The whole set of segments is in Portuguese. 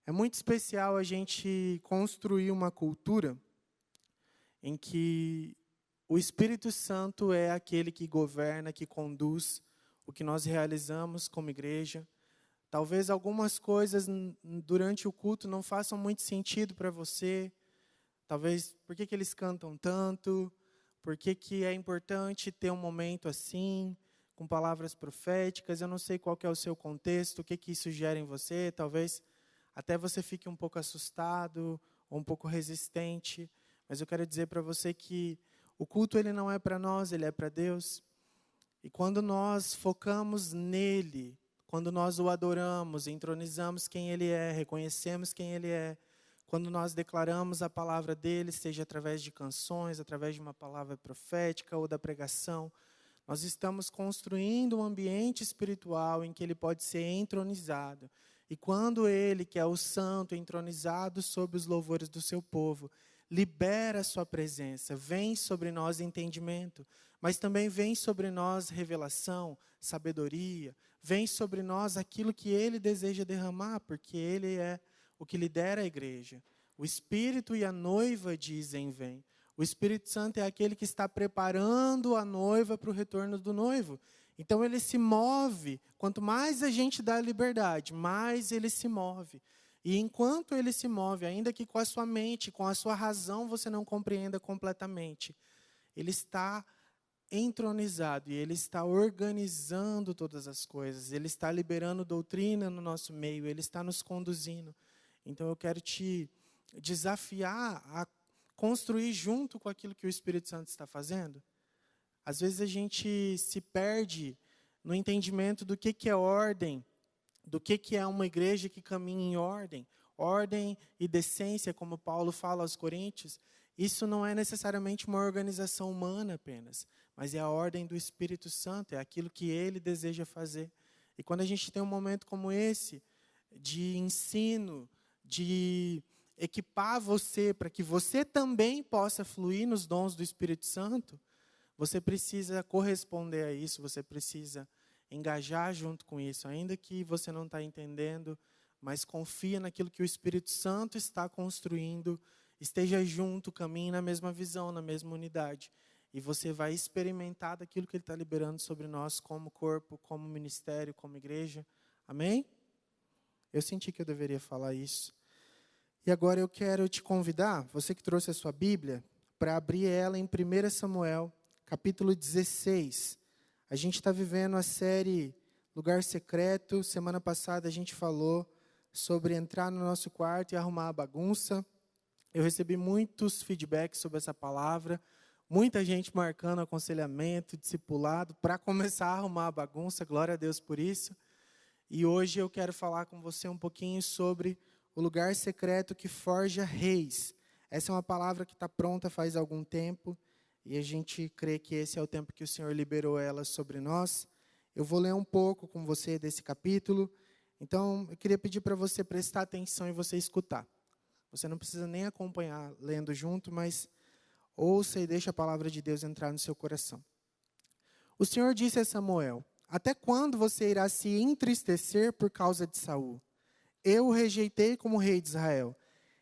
É muito especial a gente construir uma cultura em que o Espírito Santo é aquele que governa, que conduz o que nós realizamos como igreja. Talvez algumas coisas durante o culto não façam muito sentido para você. Talvez, por que eles cantam tanto? Por que é importante ter um momento assim, com palavras proféticas? Eu não sei qual que é o seu contexto, o que isso gera em você. Talvez até você fique um pouco assustado ou um pouco resistente. Mas eu quero dizer para você que o culto ele não é para nós, ele é para Deus. E quando nós focamos nele, quando nós o adoramos, entronizamos quem ele é, reconhecemos quem ele é, quando nós declaramos a palavra dele, seja através de canções, através de uma palavra profética ou da pregação, nós estamos construindo um ambiente espiritual em que ele pode ser entronizado. E quando ele, que é o santo, entronizado sobre os louvores do seu povo, libera a sua presença, vem sobre nós entendimento, mas também vem sobre nós revelação, sabedoria, vem sobre nós aquilo que ele deseja derramar, porque ele é o que lidera a igreja. O Espírito e a noiva dizem vem. O Espírito Santo é aquele que está preparando a noiva para o retorno do noivo. Então ele se move, quanto mais a gente dá liberdade, mais ele se move. E enquanto ele se move, ainda que com a sua mente, com a sua razão você não compreenda completamente, ele está entronizado e ele está organizando todas as coisas, ele está liberando doutrina no nosso meio, ele está nos conduzindo. Então eu quero te desafiar a construir junto com aquilo que o Espírito Santo está fazendo. Às vezes a gente se perde no entendimento do que é ordem, do que é uma igreja que caminha em ordem. Ordem e decência, como Paulo fala aos Coríntios, isso não é necessariamente uma organização humana apenas, mas é a ordem do Espírito Santo, é aquilo que ele deseja fazer. E quando a gente tem um momento como esse, de ensino, de equipar você para que você também possa fluir nos dons do Espírito Santo, você precisa corresponder a isso, você precisa engajar junto com isso, ainda que você não está entendendo, mas confia naquilo que o Espírito Santo está construindo, esteja junto, caminhe na mesma visão, na mesma unidade. E você vai experimentar daquilo que ele está liberando sobre nós como corpo, como ministério, como igreja. Amém? Eu senti que eu deveria falar isso. E agora eu quero te convidar, você que trouxe a sua Bíblia, para abrir ela em 1 Samuel, capítulo 16. A gente está vivendo a série Lugar Secreto. Semana passada a gente falou sobre entrar no nosso quarto e arrumar a bagunça. Eu recebi muitos feedbacks sobre essa palavra. Muita gente marcando aconselhamento, discipulado, para começar a arrumar a bagunça. Glória a Deus por isso. E hoje eu quero falar com você um pouquinho sobre o lugar secreto que forja reis. Essa é uma palavra que está pronta faz algum tempo. E a gente crê que esse é o tempo que o Senhor liberou ela sobre nós. Eu vou ler um pouco com você desse capítulo. Então, eu queria pedir para você prestar atenção e você escutar. Você não precisa nem acompanhar lendo junto, mas ouça e deixe a palavra de Deus entrar no seu coração. O Senhor disse a Samuel: até quando você irá se entristecer por causa de Saul? Eu o rejeitei como rei de Israel.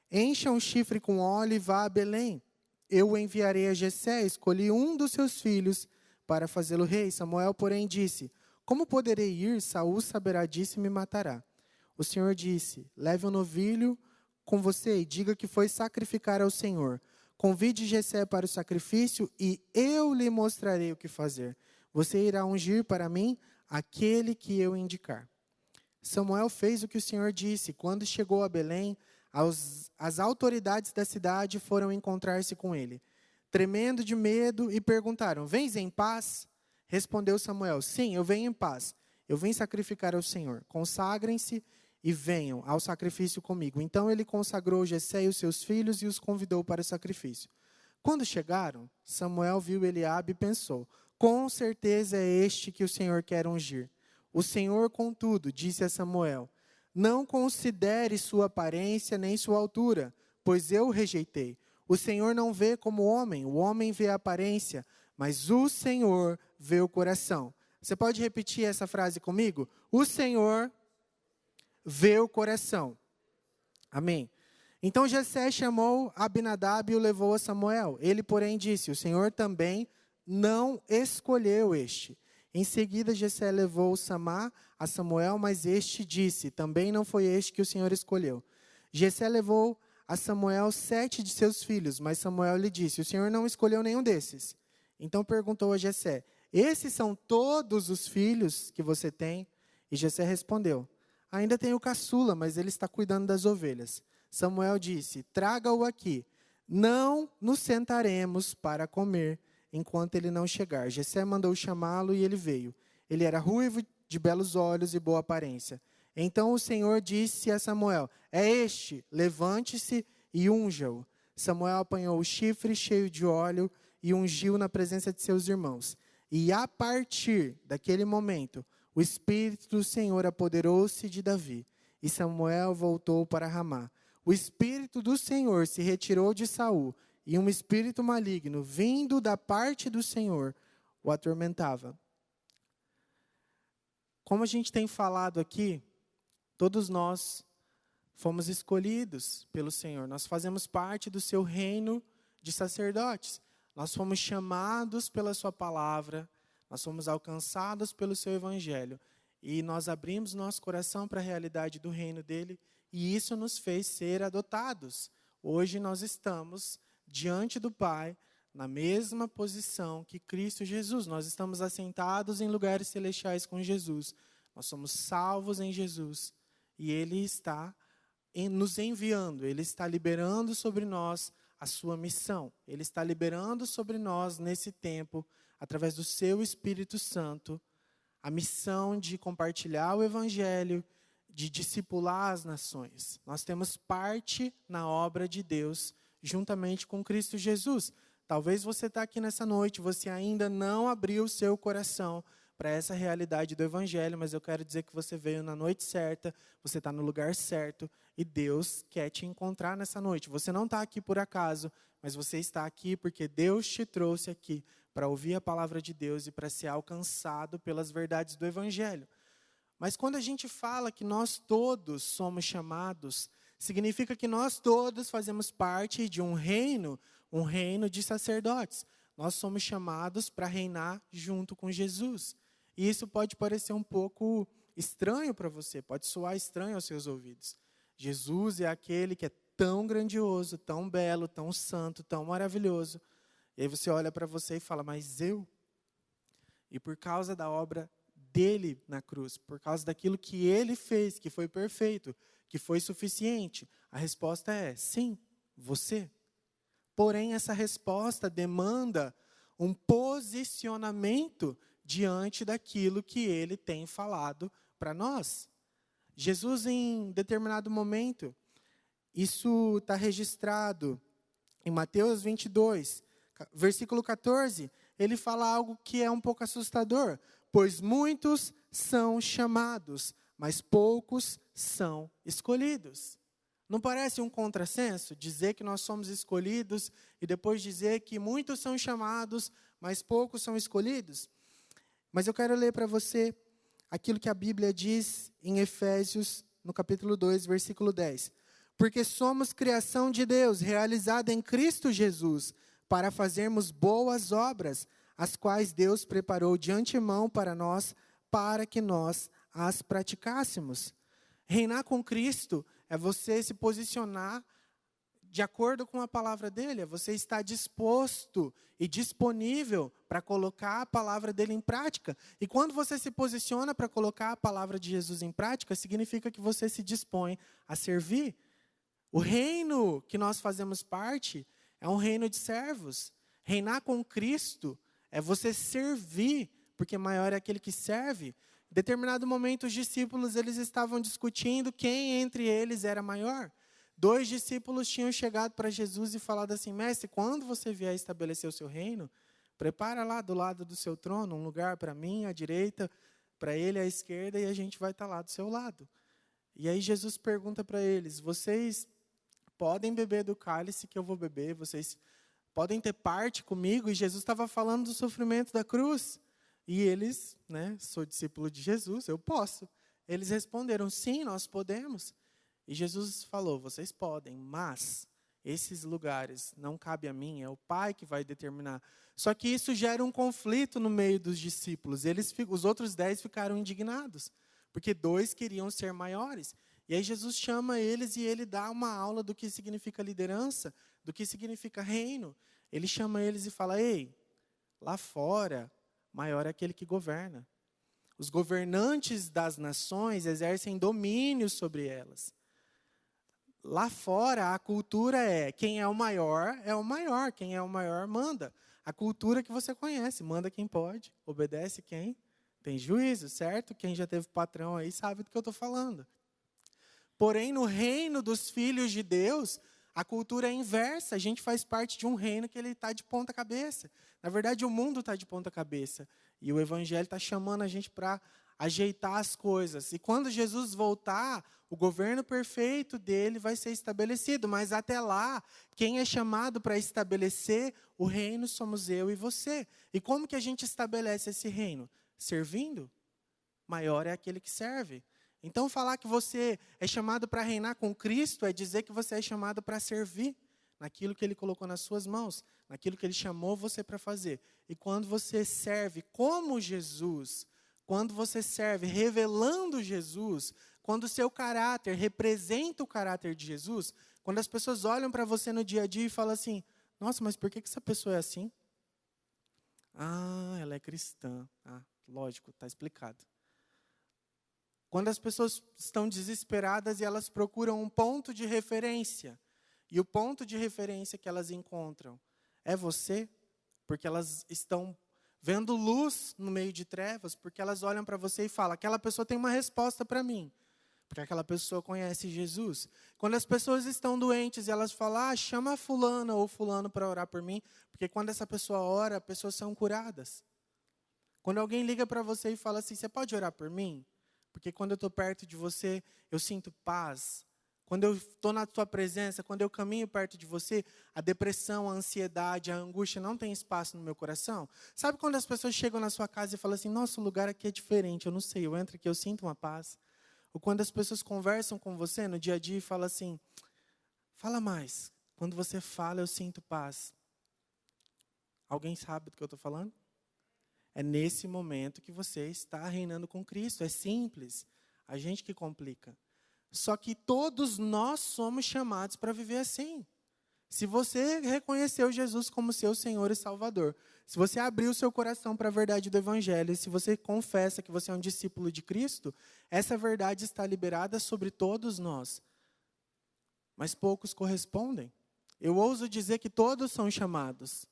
Encha um chifre com óleo e vá a Belém. Eu o enviarei a Jessé, escolhi um dos seus filhos para fazê-lo rei. Samuel, porém, disse: como poderei ir? Saul saberá disso e me matará. O Senhor disse: leve um novilho com você e diga que foi sacrificar ao Senhor. Convide Jessé para o sacrifício e eu lhe mostrarei o que fazer. Você irá ungir para mim aquele que eu indicar. Samuel fez o que o Senhor disse. Quando chegou a Belém, as autoridades da cidade foram encontrar-se com ele, tremendo de medo, e perguntaram: vens em paz? Respondeu Samuel: sim, eu venho em paz. Eu vim sacrificar ao Senhor. Consagrem-se e venham ao sacrifício comigo. Então ele consagrou Jessé e os seus filhos e os convidou para o sacrifício. Quando chegaram, Samuel viu Eliabe e pensou: com certeza é este que o Senhor quer ungir. O Senhor, contudo, disse a Samuel: não considere sua aparência nem sua altura, pois eu o rejeitei. O Senhor não vê como o homem vê a aparência, mas o Senhor vê o coração. Você pode repetir essa frase comigo? O Senhor vê o coração. Amém. Então Jessé chamou Abinadab e o levou a Samuel. Ele, porém, disse: o Senhor também não escolheu este. Em seguida, Jessé levou Samá a Samuel, mas este disse: também não foi este que o Senhor escolheu. Jessé levou a Samuel 7 de seus filhos, mas Samuel lhe disse: o Senhor não escolheu nenhum desses. Então perguntou a Jessé: esses são todos os filhos que você tem? E Jessé respondeu: ainda tenho o caçula, mas ele está cuidando das ovelhas. Samuel disse: traga-o aqui. Não nos sentaremos para comer enquanto ele não chegar. Jessé mandou chamá-lo e ele veio. Ele era ruivo, de belos olhos e boa aparência. Então o Senhor disse a Samuel: é este, levante-se e unja-o. Samuel apanhou o chifre cheio de óleo e ungiu na presença de seus irmãos. E a partir daquele momento, o Espírito do Senhor apoderou-se de Davi. E Samuel voltou para Ramá. O Espírito do Senhor se retirou de Saul, e um espírito maligno, vindo da parte do Senhor, o atormentava. Como a gente tem falado aqui, todos nós fomos escolhidos pelo Senhor. Nós fazemos parte do seu reino de sacerdotes. Nós fomos chamados pela sua palavra, nós fomos alcançados pelo seu evangelho. E nós abrimos nosso coração para a realidade do reino dele, e isso nos fez ser adotados. Hoje nós estamos diante do Pai, na mesma posição que Cristo Jesus. Nós estamos assentados em lugares celestiais com Jesus. Nós somos salvos em Jesus. E Ele está nos enviando, Ele está liberando sobre nós a sua missão. Ele está liberando sobre nós, nesse tempo, através do seu Espírito Santo, a missão de compartilhar o Evangelho, de discipular as nações. Nós temos parte na obra de Deus, juntamente com Cristo Jesus. Talvez você está aqui nessa noite, você ainda não abriu o seu coração para essa realidade do Evangelho, mas eu quero dizer que você veio na noite certa, você está no lugar certo, e Deus quer te encontrar nessa noite. Você não está aqui por acaso, mas você está aqui porque Deus te trouxe aqui para ouvir a palavra de Deus e para ser alcançado pelas verdades do Evangelho. Mas quando a gente fala que nós todos somos chamados, significa que nós todos fazemos parte de um reino de sacerdotes. Nós somos chamados para reinar junto com Jesus. E isso pode parecer um pouco estranho para você, pode soar estranho aos seus ouvidos. Jesus é aquele que é tão grandioso, tão belo, tão santo, tão maravilhoso. E aí você olha para você e fala: mas eu? E por causa da obra dele na cruz, por causa daquilo que ele fez, que foi perfeito, que foi suficiente, a resposta é sim, você. Porém, essa resposta demanda um posicionamento diante daquilo que ele tem falado para nós. Jesus, em determinado momento, isso está registrado em Mateus 22, versículo 14, ele fala algo que é um pouco assustador. Pois muitos são chamados, mas poucos são escolhidos. Não parece um contrassenso dizer que nós somos escolhidos e depois dizer que muitos são chamados, mas poucos são escolhidos? Mas eu quero ler para você aquilo que a Bíblia diz em Efésios, no capítulo 2, versículo 10. Porque somos criação de Deus, realizada em Cristo Jesus, para fazermos boas obras, as quais Deus preparou de antemão para nós, para que nós as praticássemos. Reinar com Cristo é você se posicionar de acordo com a palavra dele, é você estar disposto e disponível para colocar a palavra dele em prática. E quando você se posiciona para colocar a palavra de Jesus em prática, significa que você se dispõe a servir. O reino que nós fazemos parte é um reino de servos. Reinar com Cristo é você servir, porque maior é aquele que serve. Em determinado momento, os discípulos eles estavam discutindo quem entre eles era maior. 2 discípulos tinham chegado para Jesus e falado assim: mestre, quando você vier estabelecer o seu reino, prepara lá do lado do seu trono um lugar para mim, à direita, para ele à esquerda, e a gente vai estar lá do seu lado. E aí Jesus pergunta para eles: vocês podem beber do cálice que eu vou beber, vocês podem ter parte comigo? E Jesus estava falando do sofrimento da cruz. E eles, sou discípulo de Jesus, eu posso. Eles responderam: sim, nós podemos. E Jesus falou, vocês podem, mas esses lugares não cabem a mim, é o Pai que vai determinar. Só que isso gera um conflito no meio dos discípulos. Os outros 10 ficaram indignados, porque 2 queriam ser maiores. E aí Jesus chama eles e ele dá uma aula do que significa liderança, do que significa reino. Ele chama eles e fala, ei, lá fora, maior é aquele que governa. Os governantes das nações exercem domínio sobre elas. Lá fora, a cultura é, quem é o maior, quem é o maior manda. A cultura que você conhece, manda quem pode, obedece quem tem juízo, certo? Quem já teve patrão aí sabe do que eu estou falando. Porém, no reino dos filhos de Deus, a cultura é inversa. A gente faz parte de um reino que ele está de ponta cabeça. Na verdade, o mundo está de ponta cabeça. E o Evangelho está chamando a gente para ajeitar as coisas. E quando Jesus voltar, o governo perfeito dele vai ser estabelecido. Mas até lá, quem é chamado para estabelecer o reino somos eu e você. E como que a gente estabelece esse reino? Servindo? Maior é aquele que serve. Então, falar que você é chamado para reinar com Cristo é dizer que você é chamado para servir naquilo que Ele colocou nas suas mãos, naquilo que Ele chamou você para fazer. E quando você serve como Jesus, quando você serve revelando Jesus, quando o seu caráter representa o caráter de Jesus, quando as pessoas olham para você no dia a dia e falam assim, nossa, mas por que essa pessoa é assim? Ah, ela é cristã. Ah, lógico, está explicado. Quando as pessoas estão desesperadas e elas procuram um ponto de referência, e o ponto de referência que elas encontram é você, porque elas estão vendo luz no meio de trevas, porque elas olham para você e falam, aquela pessoa tem uma resposta para mim, porque aquela pessoa conhece Jesus. Quando as pessoas estão doentes e elas falam, chama fulana ou fulano para orar por mim, porque quando essa pessoa ora, as pessoas são curadas. Quando alguém liga para você e fala assim, você pode orar por mim? Porque quando eu estou perto de você, eu sinto paz. Quando eu estou na tua presença, quando eu caminho perto de você, a depressão, a ansiedade, a angústia não tem espaço no meu coração. Sabe quando as pessoas chegam na sua casa e falam assim, nossa, o lugar aqui é diferente, eu não sei, eu entro aqui, eu sinto uma paz. Ou quando as pessoas conversam com você no dia a dia e falam assim, fala mais. Quando você fala, eu sinto paz. Alguém sabe do que eu estou falando? É nesse momento que você está reinando com Cristo. É simples. A gente que complica. Só que todos nós somos chamados para viver assim. Se você reconheceu Jesus como seu Senhor e Salvador, se você abriu seu coração para a verdade do Evangelho, se você confessa que você é um discípulo de Cristo, essa verdade está liberada sobre todos nós. Mas poucos correspondem. Eu ouso dizer que todos são chamados.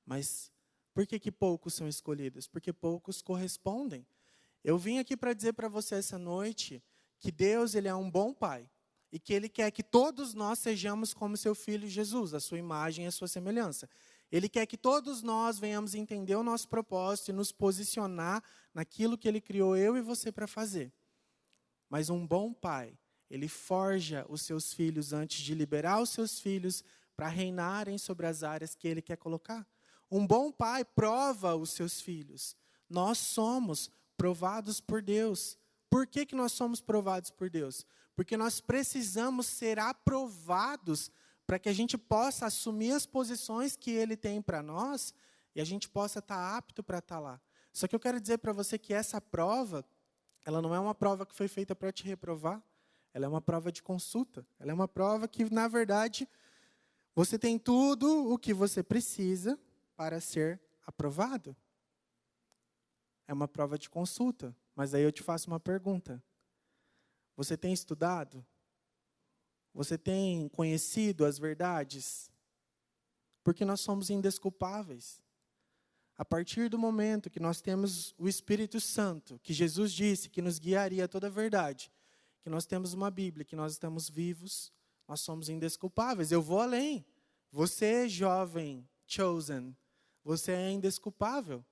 Mas por que poucos são escolhidos? Porque poucos correspondem. Eu vim aqui para dizer para você essa noite que Deus, Ele é um bom Pai. E que Ele quer que todos nós sejamos como seu Filho Jesus, a sua imagem e a sua semelhança. Ele quer que todos nós venhamos entender o nosso propósito e nos posicionar naquilo que Ele criou eu e você para fazer. Mas um bom Pai, Ele forja os seus filhos antes de liberar os seus filhos para reinarem sobre as áreas que Ele quer colocar. Um bom pai prova os seus filhos. Nós somos provados por Deus. Por que nós somos provados por Deus? Porque nós precisamos ser aprovados para que a gente possa assumir as posições que Ele tem para nós e a gente possa estar apto para estar lá. Só que eu quero dizer para você que essa prova, ela não é uma prova que foi feita para te reprovar. Ela é uma prova de consulta. Ela é uma prova que, na verdade, você tem tudo o que você precisa para ser aprovado. É uma prova de consulta. Mas aí eu te faço uma pergunta. Você tem estudado? Você tem conhecido as verdades? Porque nós somos indesculpáveis. A partir do momento que nós temos o Espírito Santo, que Jesus disse que nos guiaria a toda a verdade, que nós temos uma Bíblia, que nós estamos vivos, nós somos indesculpáveis. Eu vou além. Você, jovem, chosen, você é indesculpável,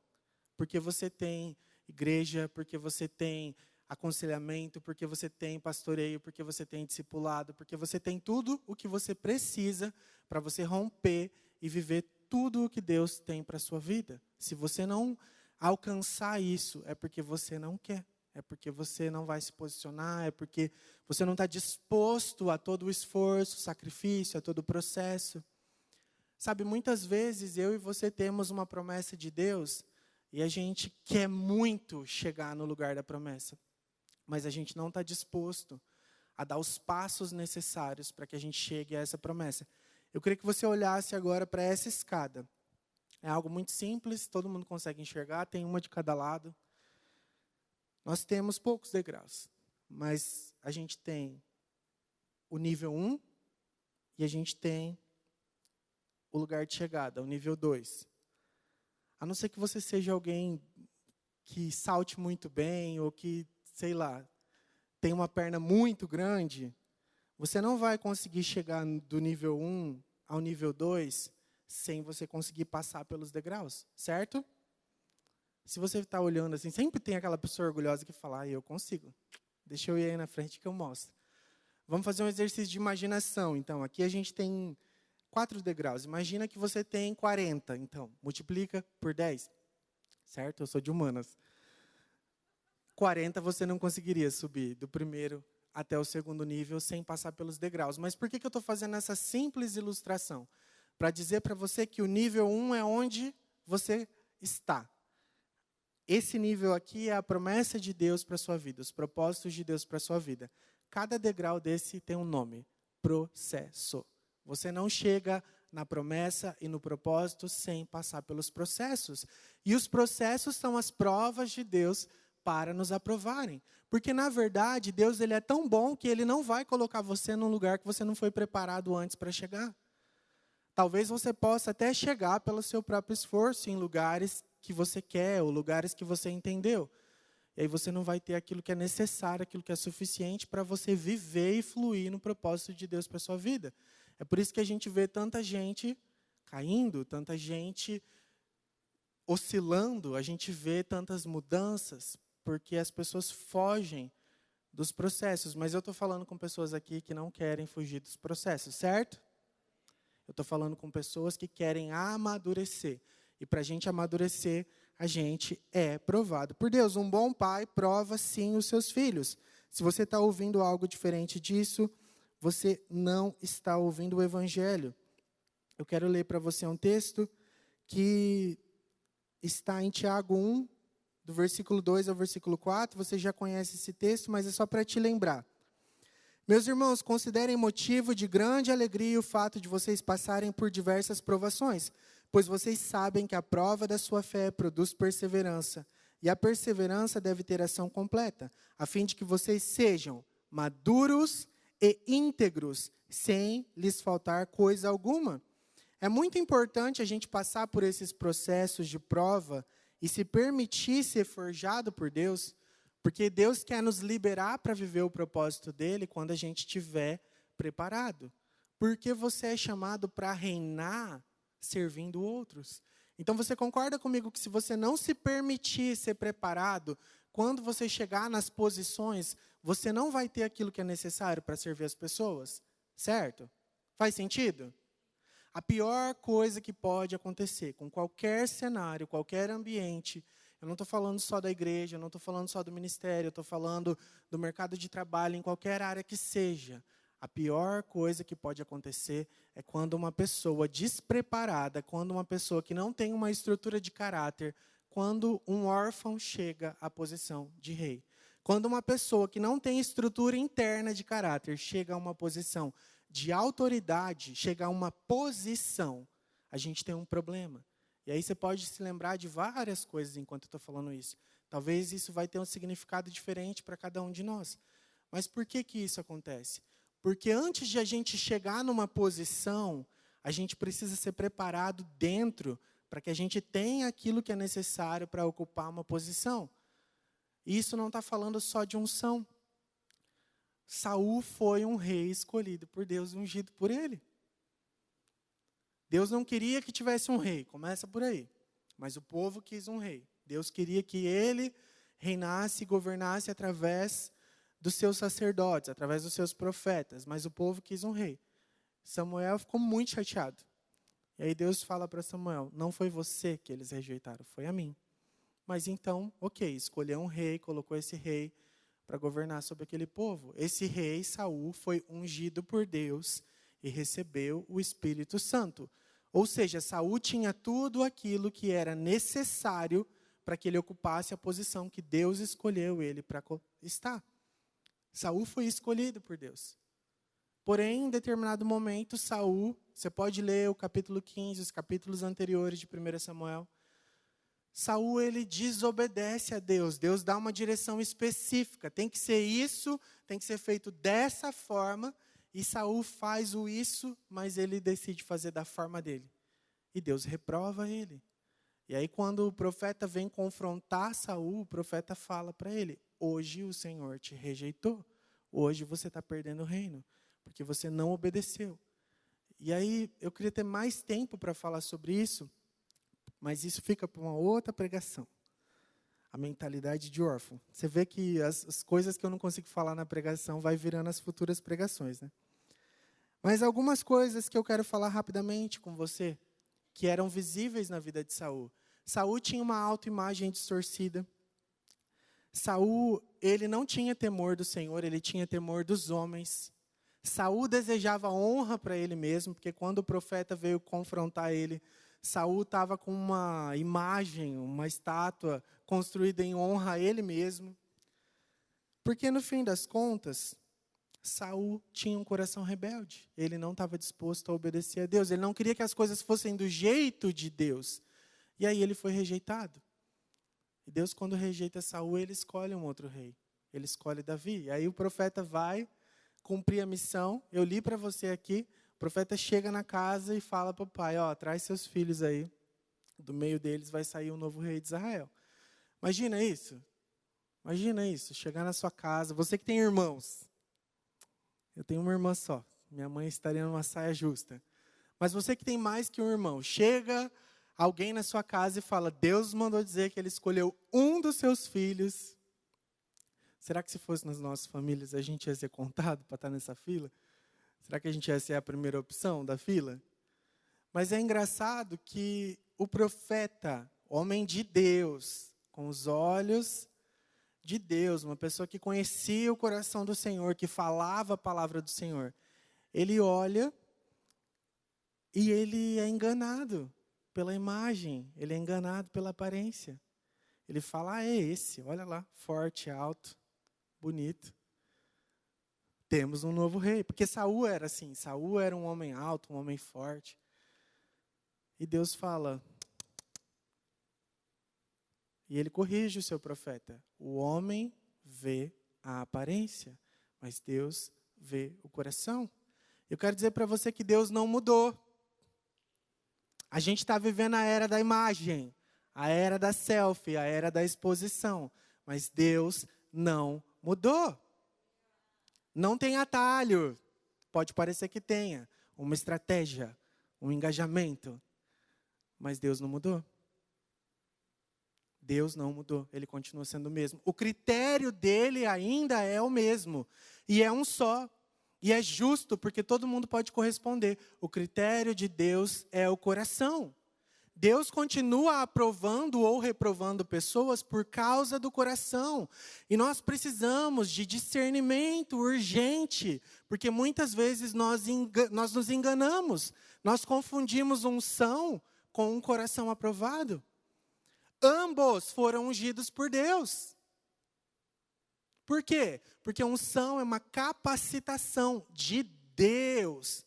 porque você tem igreja, porque você tem aconselhamento, porque você tem pastoreio, porque você tem discipulado, porque você tem tudo o que você precisa para você romper e viver tudo o que Deus tem para a sua vida. Se você não alcançar isso, é porque você não quer. é porque você não vai se posicionar, é porque você não está disposto a todo o esforço, sacrifício, a todo o processo. Sabe, muitas vezes eu e você temos uma promessa de Deus e a gente quer muito chegar no lugar da promessa, mas a gente não está disposto a dar os passos necessários para que a gente chegue a essa promessa. Eu queria que você olhasse agora para essa escada. É algo muito simples, todo mundo consegue enxergar, tem uma de cada lado. Nós temos poucos degraus, mas a gente tem o nível 1 e a gente tem o lugar de chegada, o nível 2. A não ser que você seja alguém que salte muito bem ou que, sei lá, tem uma perna muito grande, você não vai conseguir chegar do nível 1 ao nível 2 sem você conseguir passar pelos degraus, certo? Se você está olhando assim, sempre tem aquela pessoa orgulhosa que fala, eu consigo. Deixa eu ir aí na frente que eu mostro. Vamos fazer um exercício de imaginação. Então, aqui a gente tem 4 degraus. Imagina que você tem 40. Então, multiplica por 10. Certo? Eu sou de humanas. 40 você não conseguiria subir do primeiro até o segundo nível sem passar pelos degraus. Mas por que eu estou fazendo essa simples ilustração? Para dizer para você que o nível 1 é onde você está. Esse nível aqui é a promessa de Deus para a sua vida, os propósitos de Deus para a sua vida. Cada degrau desse tem um nome, processo. Você não chega na promessa e no propósito sem passar pelos processos. E os processos são as provas de Deus para nos aprovarem. Porque, na verdade, Deus ele é tão bom que Ele não vai colocar você num lugar que você não foi preparado antes para chegar. Talvez você possa até chegar pelo seu próprio esforço em lugares que você quer, ou lugares que você entendeu. E aí você não vai ter aquilo que é necessário, aquilo que é suficiente para você viver e fluir no propósito de Deus para a sua vida. É por isso que a gente vê tanta gente caindo, tanta gente oscilando, a gente vê tantas mudanças, porque as pessoas fogem dos processos. Mas eu estou falando com pessoas aqui que não querem fugir dos processos, certo? Eu estou falando com pessoas que querem amadurecer. E para a gente amadurecer, a gente é provado por Deus. Um bom pai prova, sim, os seus filhos. Se você está ouvindo algo diferente disso, você não está ouvindo o Evangelho. Eu quero ler para você um texto que está em Tiago 1, do versículo 2 ao versículo 4. Você já conhece esse texto, mas é só para te lembrar. Meus irmãos, considerem motivo de grande alegria o fato de vocês passarem por diversas provações, pois vocês sabem que a prova da sua fé produz perseverança, e a perseverança deve ter ação completa, a fim de que vocês sejam maduros e íntegros, sem lhes faltar coisa alguma. É muito importante a gente passar por esses processos de prova e se permitir ser forjado por Deus, porque Deus quer nos liberar para viver o propósito dele quando a gente estiver preparado. Porque você é chamado para reinar servindo outros. Então você concorda comigo que se você não se permitir ser preparado, quando você chegar nas posições, você não vai ter aquilo que é necessário para servir as pessoas? Certo? Faz sentido? A pior coisa que pode acontecer com qualquer cenário, qualquer ambiente, eu não estou falando só da igreja, eu não estou falando só do ministério, eu estou falando do mercado de trabalho, em qualquer área que seja. A pior coisa que pode acontecer é quando uma pessoa despreparada, quando uma pessoa que não tem uma estrutura de caráter, quando um órfão chega à posição de rei. Quando uma pessoa que não tem estrutura interna de caráter chega a uma posição de autoridade, chega a uma posição, a gente tem um problema. E aí você pode se lembrar de várias coisas enquanto eu estou falando isso. Talvez isso vai ter um significado diferente para cada um de nós. Mas por que isso acontece? Porque antes de a gente chegar numa posição, a gente precisa ser preparado dentro para que a gente tenha aquilo que é necessário para ocupar uma posição. E isso não está falando só de unção. Saul foi um rei escolhido por Deus, ungido por ele. Deus não queria que tivesse um rei, começa por aí. Mas o povo quis um rei. Deus queria que ele reinasse e governasse através dos seus sacerdotes, através dos seus profetas. Mas o povo quis um rei. Samuel ficou muito chateado. E aí Deus fala para Samuel, não foi você que eles rejeitaram, foi a mim. Mas então, ok, escolheu um rei, colocou esse rei para governar sobre aquele povo. Esse rei, Saul, foi ungido por Deus e recebeu o Espírito Santo. Ou seja, Saul tinha tudo aquilo que era necessário para que ele ocupasse a posição que Deus escolheu ele para estar. Saul foi escolhido por Deus. Porém, em determinado momento, Saul, você pode ler o capítulo 15, os capítulos anteriores de 1 Samuel, Saul, ele desobedece a Deus. Deus dá uma direção específica. Tem que ser isso, tem que ser feito dessa forma. E Saul faz o isso, mas ele decide fazer da forma dele. E Deus reprova ele. E aí, quando o profeta vem confrontar Saul, o profeta fala para ele: hoje o Senhor te rejeitou. Hoje você está perdendo o reino, porque você não obedeceu. E aí, eu queria ter mais tempo para falar sobre isso, mas isso fica para uma outra pregação. A mentalidade de órfão. Você vê que as coisas que eu não consigo falar na pregação vai virando as futuras pregações, né? Mas algumas coisas que eu quero falar rapidamente com você, que eram visíveis na vida de Saul. Saul tinha uma autoimagem distorcida. Saul, ele não tinha temor do Senhor, ele tinha temor dos homens. Saul desejava honra para ele mesmo, porque quando o profeta veio confrontar ele, Saul estava com uma imagem, uma estátua construída em honra a ele mesmo. Porque no fim das contas, Saul tinha um coração rebelde. Ele não estava disposto a obedecer a Deus. Ele não queria que as coisas fossem do jeito de Deus. E aí ele foi rejeitado. E Deus, quando rejeita Saul, ele escolhe um outro rei. Ele escolhe Davi. E aí o profeta vai cumprir a missão. Eu li para você aqui. O profeta chega na casa e fala para o pai: traz seus filhos aí. Do meio deles vai sair um novo rei de Israel. Imagina isso. Imagina isso. Chegar na sua casa. Você que tem irmãos. Eu tenho uma irmã só. Minha mãe estaria numa saia justa. Mas você que tem mais que um irmão. Chega alguém na sua casa e fala: Deus mandou dizer que Ele escolheu um dos seus filhos. Será que se fosse nas nossas famílias a gente ia ser contado para estar nessa fila? Será que a gente ia ser a primeira opção da fila? Mas é engraçado que o profeta, homem de Deus, com os olhos de Deus, uma pessoa que conhecia o coração do Senhor, que falava a palavra do Senhor, ele olha e ele é enganado pela imagem, ele é enganado pela aparência. Ele fala: é esse, olha lá, forte, alto, bonito. Temos um novo rei. Porque Saul era assim, Saul era um homem alto, um homem forte. E Deus fala, e ele corrige o seu profeta: o homem vê a aparência, mas Deus vê o coração. Eu quero dizer para você que Deus não mudou. A gente está vivendo a era da imagem, a era da selfie, a era da exposição. Mas Deus não mudou. Não tem atalho. Pode parecer que tenha uma estratégia, um engajamento. Mas Deus não mudou. Deus não mudou. Ele continua sendo o mesmo. O critério dele ainda é o mesmo. E é um só. E é justo, porque todo mundo pode corresponder. O critério de Deus é o coração. Deus continua aprovando ou reprovando pessoas por causa do coração. E nós precisamos de discernimento urgente, porque muitas vezes nós nos enganamos. Nós confundimos unção com um coração aprovado. Ambos foram ungidos por Deus. Por quê? Porque a unção é uma capacitação de Deus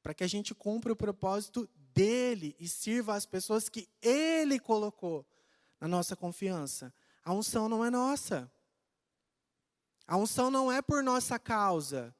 para que a gente cumpra o propósito dele e sirva as pessoas que ele colocou na nossa confiança. A unção não é nossa. A unção não é por nossa causa.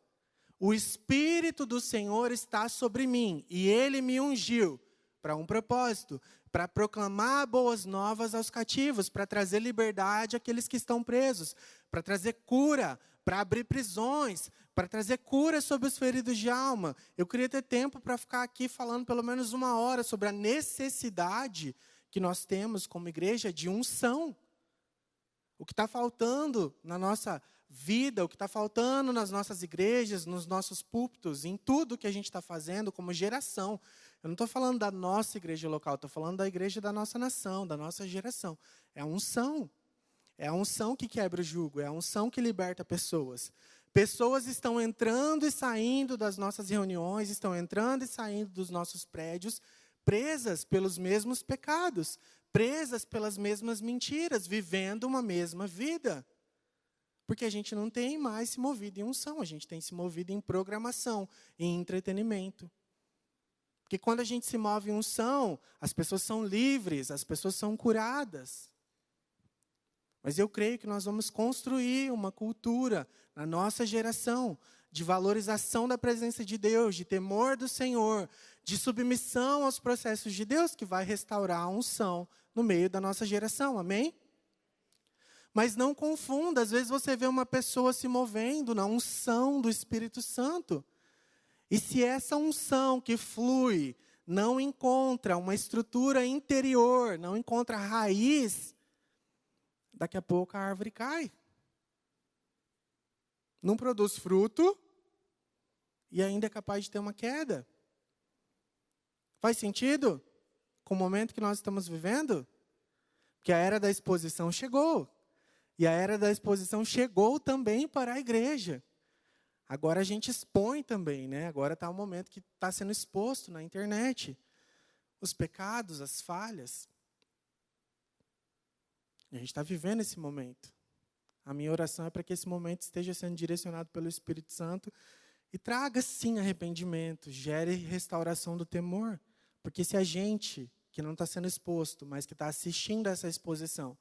O Espírito do Senhor está sobre mim e ele me ungiu para um propósito, para proclamar boas novas aos cativos, para trazer liberdade àqueles que estão presos, para trazer cura, para abrir prisões, para trazer cura sobre os feridos de alma. Eu queria ter tempo para ficar aqui falando pelo menos 1 hora sobre a necessidade que nós temos como igreja de unção. O que está faltando na nossa vida, o que está faltando nas nossas igrejas, nos nossos púlpitos, em tudo que a gente está fazendo como geração. Eu não estou falando da nossa igreja local, estou falando da igreja da nossa nação, da nossa geração. É a unção. É a unção que quebra o jugo, é a unção que liberta pessoas. Pessoas estão entrando e saindo das nossas reuniões, estão entrando e saindo dos nossos prédios, presas pelos mesmos pecados, presas pelas mesmas mentiras, vivendo uma mesma vida. Porque a gente não tem mais se movido em unção, a gente tem se movido em programação, em entretenimento. Porque quando a gente se move em unção, as pessoas são livres, as pessoas são curadas. Mas eu creio que nós vamos construir uma cultura na nossa geração de valorização da presença de Deus, de temor do Senhor, de submissão aos processos de Deus, que vai restaurar a unção no meio da nossa geração, amém? Mas não confunda, às vezes você vê uma pessoa se movendo na unção do Espírito Santo. E se essa unção que flui não encontra uma estrutura interior, não encontra raiz, daqui a pouco a árvore cai. Não produz fruto e ainda é capaz de ter uma queda. Faz sentido com o momento que nós estamos vivendo? Porque a era da exposição chegou. E a era da exposição chegou também para a igreja. Agora a gente expõe também, né? Agora está o momento que está sendo exposto na internet. Os pecados, as falhas. A gente está vivendo esse momento. A minha oração é para que esse momento esteja sendo direcionado pelo Espírito Santo e traga, sim, arrependimento, gere restauração do temor. Porque se a gente, que não está sendo exposto, mas que está assistindo essa exposição,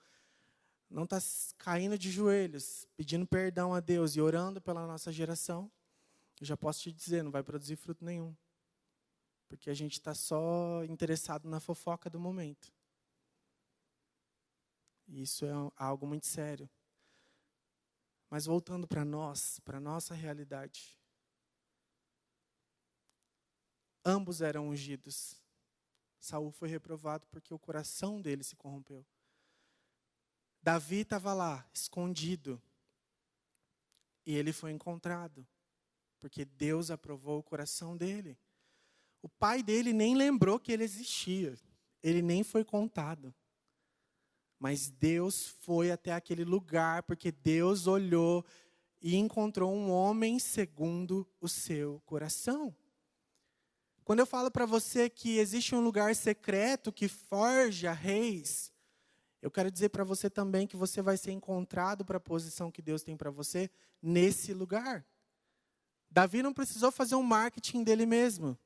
não está caindo de joelhos, pedindo perdão a Deus e orando pela nossa geração, eu já posso te dizer, não vai produzir fruto nenhum. Porque a gente está só interessado na fofoca do momento. E isso é algo muito sério. Mas voltando para nós, para a nossa realidade. Ambos eram ungidos. Saul foi reprovado porque o coração dele se corrompeu. Davi estava lá, escondido. E ele foi encontrado. Porque Deus aprovou o coração dele. O pai dele nem lembrou que ele existia. Ele nem foi contado. Mas Deus foi até aquele lugar, porque Deus olhou e encontrou um homem segundo o seu coração. Quando eu falo para você que existe um lugar secreto que forja reis, eu quero dizer para você também que você vai ser encontrado para a posição que Deus tem para você nesse lugar. Davi não precisou fazer um marketing dele mesmo.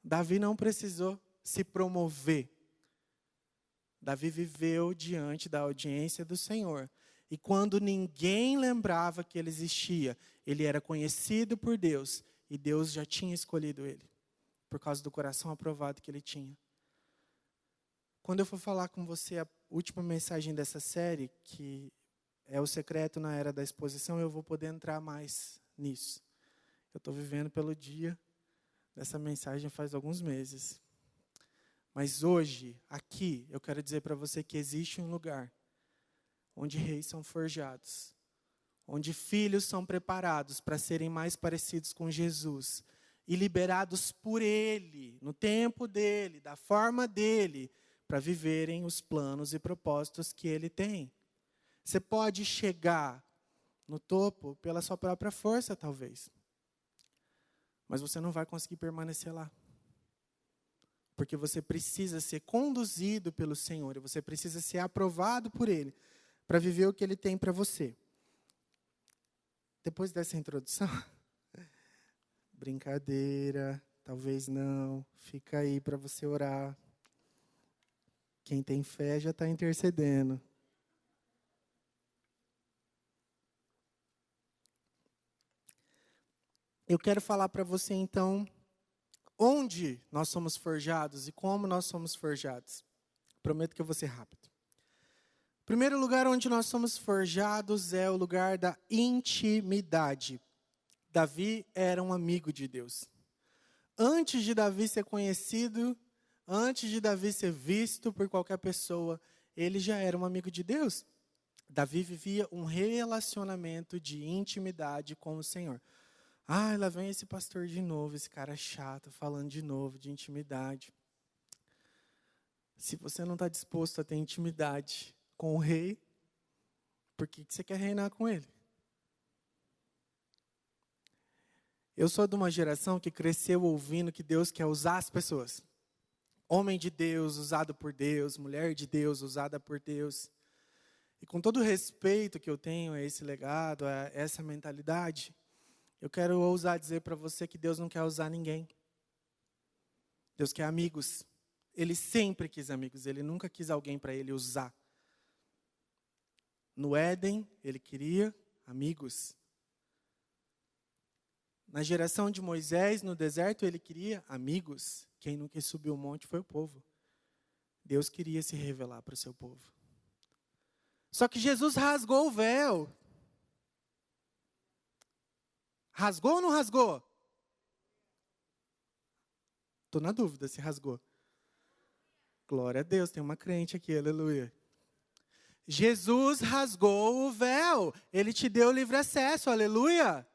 Davi não precisou se promover. Davi viveu diante da audiência do Senhor. E quando ninguém lembrava que ele existia, ele era conhecido por Deus. E Deus já tinha escolhido ele, por causa do coração aprovado que ele tinha. Quando eu for falar com você a última mensagem dessa série, que é o secreto na era da exposição, eu vou poder entrar mais nisso. Eu estou vivendo pelo dia dessa mensagem faz alguns meses. Mas hoje, aqui, eu quero dizer para você que existe um lugar onde reis são forjados, onde filhos são preparados para serem mais parecidos com Jesus e liberados por Ele, no tempo dEle, da forma dEle, para viverem os planos e propósitos que Ele tem. Você pode chegar no topo pela sua própria força, talvez, mas você não vai conseguir permanecer lá. Porque você precisa ser conduzido pelo Senhor, e você precisa ser aprovado por Ele, para viver o que Ele tem para você. Depois dessa introdução, brincadeira, talvez não, fica aí para você orar. Quem tem fé já está intercedendo. Eu quero falar para você então, onde nós somos forjados e como nós somos forjados. Prometo que eu vou ser rápido. O primeiro lugar onde nós somos forjados é o lugar da intimidade. Davi era um amigo de Deus. Antes de Davi ser conhecido, antes de Davi ser visto por qualquer pessoa, ele já era um amigo de Deus. Davi vivia um relacionamento de intimidade com o Senhor. Ah, lá vem esse pastor de novo, esse cara chato, falando de novo de intimidade. Se você não está disposto a ter intimidade com o rei, por que você quer reinar com ele? Eu sou de uma geração que cresceu ouvindo que Deus quer usar as pessoas. Homem de Deus, usado por Deus. Mulher de Deus, usada por Deus. E com todo o respeito que eu tenho a esse legado, a essa mentalidade, eu quero ousar dizer para você que Deus não quer usar ninguém. Deus quer amigos. Ele sempre quis amigos. Ele nunca quis alguém para ele usar. No Éden, ele queria amigos. Na geração de Moisés, no deserto, ele queria amigos. Quem não quis subir o monte foi o povo. Deus queria se revelar para o seu povo. Só que Jesus rasgou o véu. Rasgou ou não rasgou? Estou na dúvida se rasgou. Glória a Deus, tem uma crente aqui, aleluia. Jesus rasgou o véu. Ele te deu livre acesso, aleluia.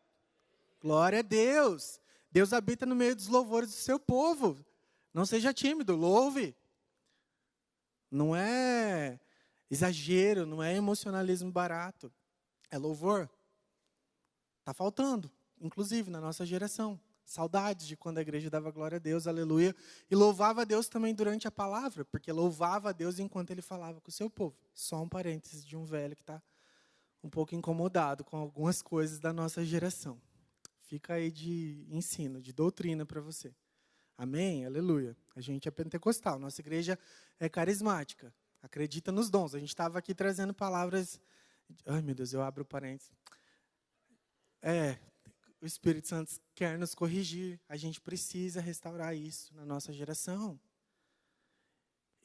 Glória a Deus. Deus habita no meio dos louvores do seu povo. Não seja tímido, louve. Não é exagero, não é emocionalismo barato. É louvor. Está faltando, inclusive na nossa geração. Saudades de quando a igreja dava glória a Deus, aleluia. E louvava a Deus também durante a palavra, porque louvava a Deus enquanto ele falava com o seu povo. Só um parênteses de um velho que está um pouco incomodado com algumas coisas da nossa geração. Fica aí de ensino, de doutrina para você. Amém? Aleluia. A gente é pentecostal, nossa igreja é carismática. Acredita nos dons. A gente estava aqui trazendo palavras... Ai, meu Deus, eu abro parênteses. O Espírito Santo quer nos corrigir. A gente precisa restaurar isso na nossa geração.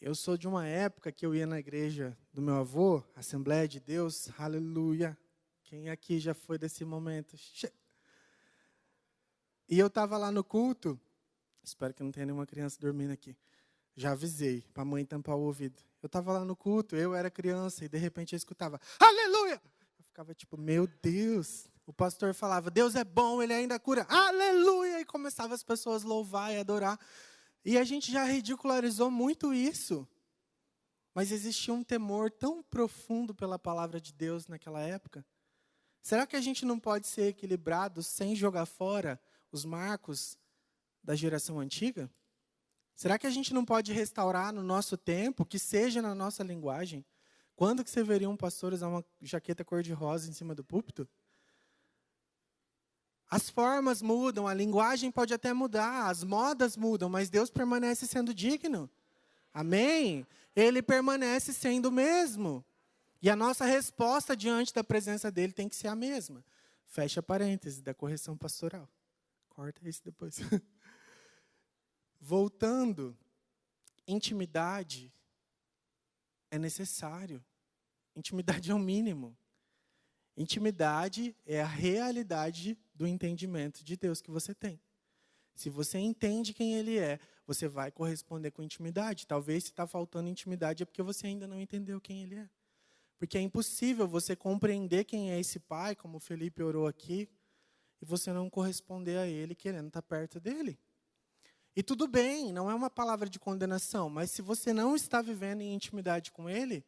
Eu sou de uma época que eu ia na igreja do meu avô, Assembleia de Deus, aleluia. Quem aqui já foi desse momento? E eu estava lá no culto, espero que não tenha nenhuma criança dormindo aqui. Já avisei, para a mãe tampar o ouvido. Eu estava lá no culto, eu era criança, e de repente eu escutava, aleluia! Eu ficava tipo, meu Deus. O pastor falava, Deus é bom, Ele ainda cura, aleluia! E começava as pessoas a louvar e adorar. E a gente já ridicularizou muito isso. Mas existia um temor tão profundo pela palavra de Deus naquela época. Será que a gente não pode ser equilibrado sem jogar fora os marcos da geração antiga? Será que a gente não pode restaurar no nosso tempo, que seja na nossa linguagem? Quando que você veria um pastor usar uma jaqueta cor-de-rosa em cima do púlpito? As formas mudam, a linguagem pode até mudar, as modas mudam, mas Deus permanece sendo digno. Amém? Ele permanece sendo o mesmo. E a nossa resposta diante da presença dele tem que ser a mesma. Fecha parênteses da correção pastoral. Corta isso depois. Voltando, intimidade é necessário. Intimidade é o mínimo. Intimidade é a realidade do entendimento de Deus que você tem. Se você entende quem Ele é, você vai corresponder com intimidade. Talvez se está faltando intimidade é porque você ainda não entendeu quem Ele é. Porque é impossível você compreender quem é esse Pai, como o Felipe orou aqui, e você não corresponder a Ele querendo estar perto dEle. E tudo bem, não é uma palavra de condenação, mas se você não está vivendo em intimidade com Ele,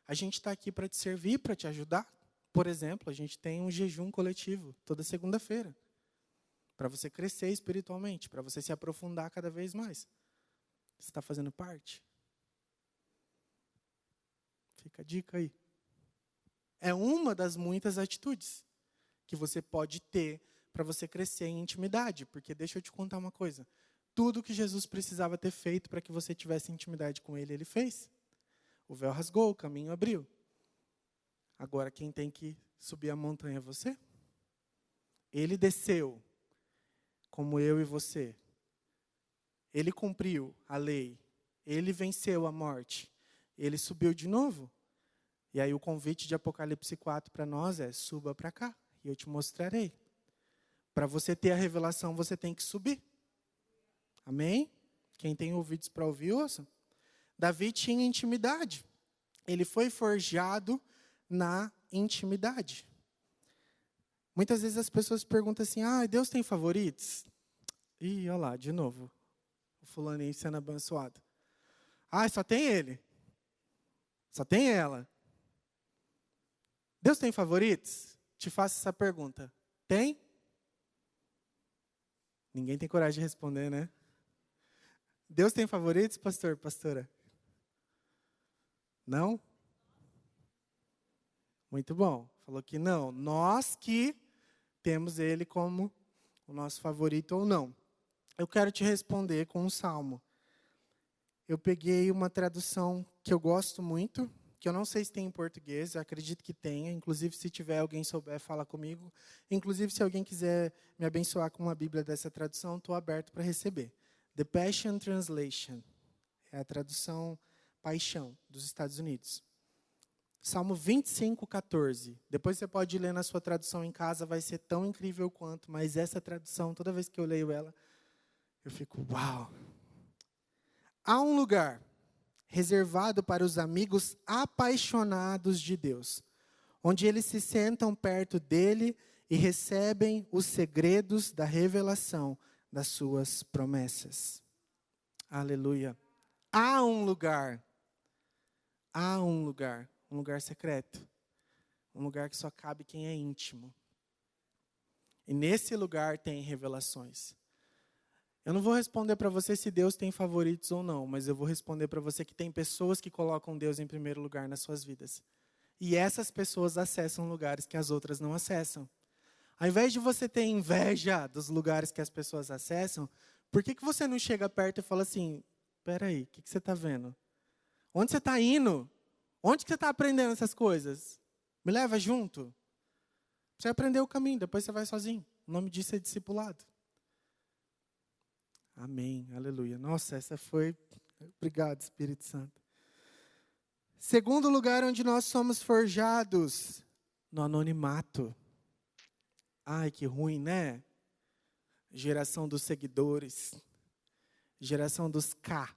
a gente está aqui para te servir, para te ajudar. Por exemplo, a gente tem um jejum coletivo toda segunda-feira, para você crescer espiritualmente, para você se aprofundar cada vez mais. Você está fazendo parte? Fica a dica aí. É uma das muitas atitudes que você pode ter para você crescer em intimidade. Porque deixa eu te contar uma coisa. Tudo que Jesus precisava ter feito para que você tivesse intimidade com Ele, Ele fez. O véu rasgou, o caminho abriu. Agora quem tem que subir a montanha é você. Ele desceu, como eu e você. Ele cumpriu a lei. Ele venceu a morte. Ele subiu de novo. E aí o convite de Apocalipse 4 para nós é, suba para cá e eu te mostrarei. Para você ter a revelação, você tem que subir. Amém? Quem tem ouvidos para ouvir, ouça. Davi tinha intimidade. Ele foi forjado na intimidade. Muitas vezes as pessoas perguntam assim, Deus tem favoritos? Ih, olha lá, de novo, o fulaninho sendo abençoado. Só tem ele. Só tem ela. Deus tem favoritos? Te faço essa pergunta. Tem? Ninguém tem coragem de responder, né? Deus tem favoritos, pastor, pastora? Não? Muito bom. Falou que não. Nós que temos ele como o nosso favorito ou não. Eu quero te responder com um salmo. Eu peguei uma tradução que eu gosto muito, que eu não sei se tem em português, eu acredito que tenha. Inclusive, se tiver alguém souber, fala comigo. Inclusive, se alguém quiser me abençoar com uma Bíblia dessa tradução, estou aberto para receber. The Passion Translation. É a tradução Paixão dos Estados Unidos. Salmo 25, 14. Depois você pode ler na sua tradução em casa, vai ser tão incrível quanto, mas essa tradução, toda vez que eu leio ela, eu fico, uau! Há um lugar reservado para os amigos apaixonados de Deus, onde eles se sentam perto dele e recebem os segredos da revelação das suas promessas. Aleluia. Há um lugar secreto, um lugar que só cabe quem é íntimo. E nesse lugar tem revelações. Eu não vou responder para você se Deus tem favoritos ou não, mas eu vou responder para você que tem pessoas que colocam Deus em primeiro lugar nas suas vidas. E essas pessoas acessam lugares que as outras não acessam. Ao invés de você ter inveja dos lugares que as pessoas acessam, por que você não chega perto e fala assim, espera aí, o que você está vendo? Onde você está indo? Onde que você está aprendendo essas coisas? Me leva junto. Você aprendeu o caminho, depois você vai sozinho. O nome disso é discipulado. Amém, aleluia. Nossa, essa foi... Obrigado, Espírito Santo. Segundo lugar onde nós somos forjados, no anonimato. Ai, que ruim, né? Geração dos seguidores. Geração dos K.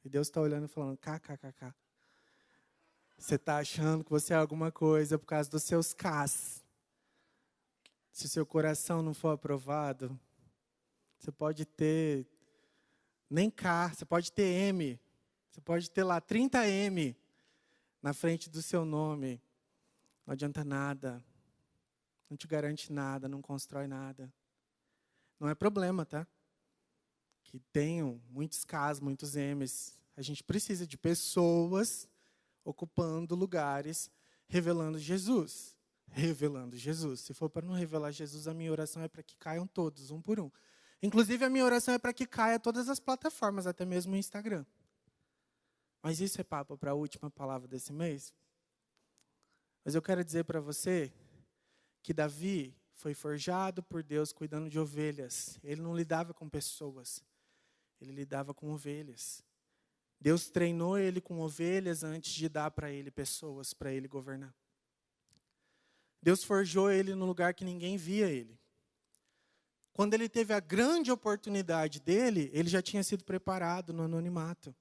E Deus está olhando e falando, KKKK. Você está achando que você é alguma coisa por causa dos seus Ks. Se o seu coração não for aprovado... Você pode ter nem K, você pode ter M. Você pode ter lá 30 M na frente do seu nome. Não adianta nada. Não te garante nada, não constrói nada. Não é problema, tá? Que tenham muitos Ks, muitos Ms. A gente precisa de pessoas ocupando lugares, revelando Jesus. Revelando Jesus. Se for para não revelar Jesus, a minha oração é para que caiam todos, um por um. Inclusive, a minha oração é para que caia todas as plataformas, até mesmo o Instagram. Mas isso é papo para a última palavra desse mês. Mas eu quero dizer para você que Davi foi forjado por Deus cuidando de ovelhas. Ele não lidava com pessoas, ele lidava com ovelhas. Deus treinou ele com ovelhas antes de dar para ele pessoas, para ele governar. Deus forjou ele no lugar que ninguém via ele. Quando ele teve a grande oportunidade dele, ele já tinha sido preparado no anonimato.